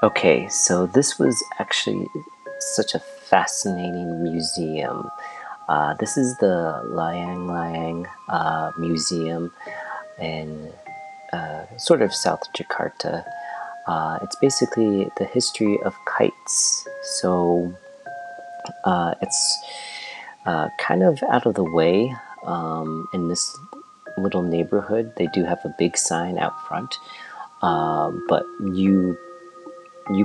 Okay, so this was actually such a fascinating museum. This is the Layang Museum in sort of South Jakarta. It's basically the history of kites. So it's kind of out of the way in this little neighborhood. They do have a big sign out front, but you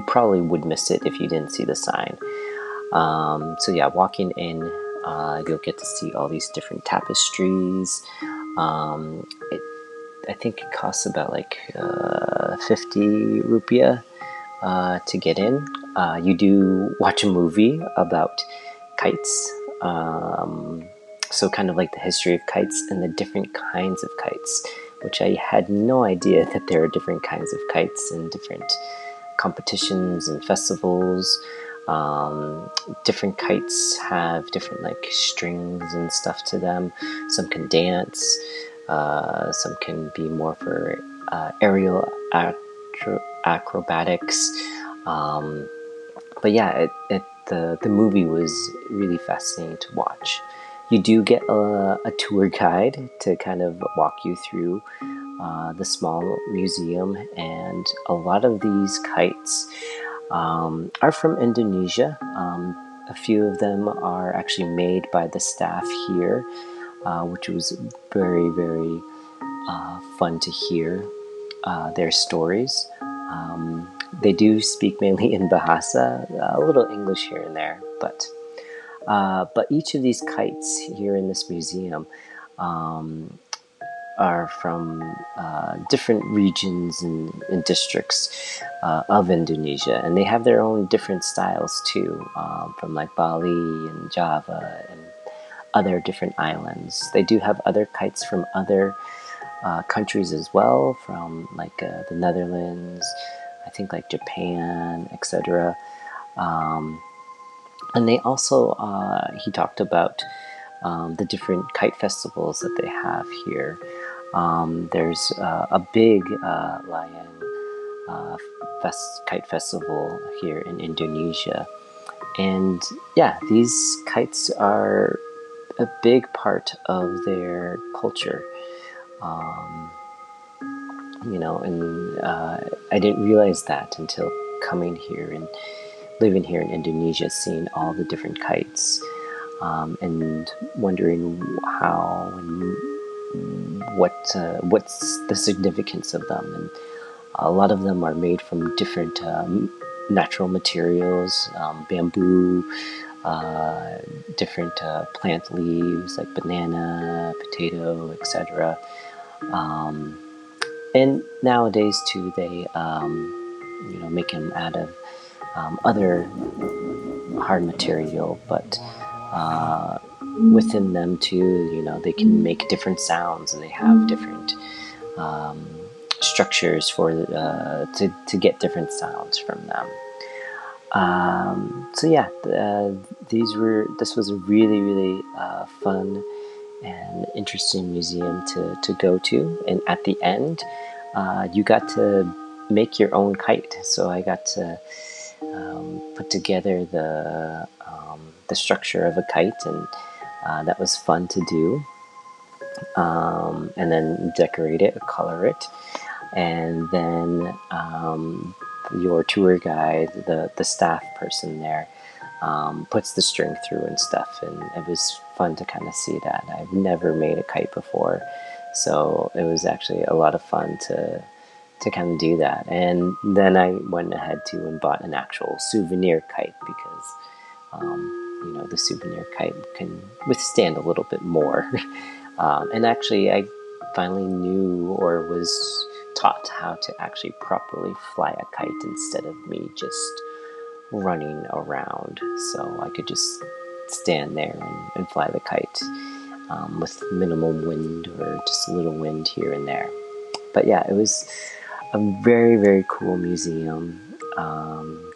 probably would miss it if you didn't see the sign. So yeah, walking in, you'll get to see all these different tapestries. It, I think it costs about like 50 rupiah to get in. You do watch a movie about kites. So kind of like the history of kites and the different kinds of kites, which I had no idea that there are different kinds of kites and different competitions and festivals. Different kites have different like strings and stuff to them. Some can dance. Some can be more for aerial acrobatics. Um, but yeah, the movie was really fascinating to watch. You do get a tour guide to kind of walk you through the small museum, and a lot of these kites are from Indonesia. A few of them are actually made by the staff here, which was very, very fun to hear their stories. They do speak mainly in Bahasa, a little English here and there, but each of these kites here in this museum are from different regions and districts of Indonesia, and they have their own different styles too, from like Bali and Java and other different islands. They do have other kites from other countries as well, from like the Netherlands, I think like Japan, etc. And they also, he talked about the different kite festivals that they have here. There's a big Layang kite festival here in Indonesia. And yeah, these kites are a big part of their culture. And I didn't realize that until coming here and living here in Indonesia, seeing all the different kites, and wondering how and what's the significance of them. And a lot of them are made from different natural materials, bamboo, different plant leaves like banana, potato, etc. And nowadays too, they make them out of other hard material, but within them too, they can make different sounds, and they have different structures for to get different sounds from them. So yeah, this was a really, really fun and interesting museum to go to. And at the end, you got to make your own kite. So I got to put together the structure of a kite, and that was fun to do. And then decorate it, color it, and then your tour guide, the staff person there, puts the string through and stuff, and it was fun to kind of see that. I've never made a kite before, so it was actually a lot of fun to kind of do that. And then I went ahead to and bought an actual souvenir kite because the souvenir kite can withstand a little bit more. And actually, I finally knew or was taught how to actually properly fly a kite instead of me just running around. So I could just stand there and fly the kite with minimum wind or just a little wind here and there. But yeah, it was a very, very cool museum.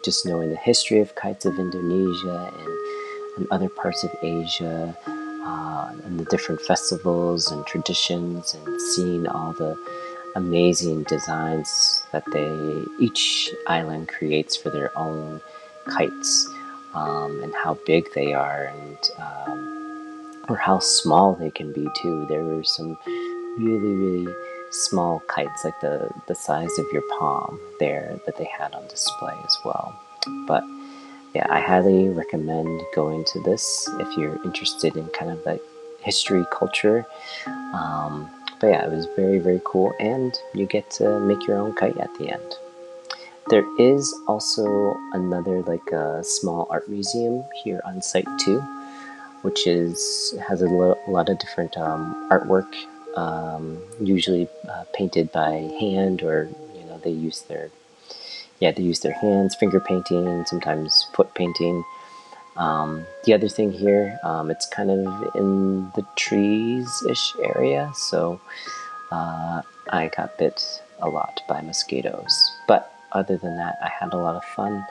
Just knowing the history of kites of Indonesia and other parts of Asia, and the different festivals and traditions, and seeing all the amazing designs that each island creates for their own kites, and how big they are, and or how small they can be too. There were some really, really small kites, like the size of your palm, there that they had on display as well. But yeah, I highly recommend going to this if you're interested in kind of like history, culture. But yeah, it was very, very cool, and you get to make your own kite at the end. There is also another like a small art museum here on site too, which is has a lot of different artwork, usually painted by hand, or they use their hands, finger painting, sometimes foot painting. The other thing here, it's kind of in the trees-ish area, so I got bit a lot by mosquitoes. But other than that, I had a lot of fun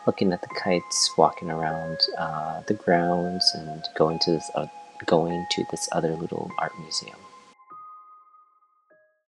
looking at the kites, walking around the grounds, and going to this other little art museum.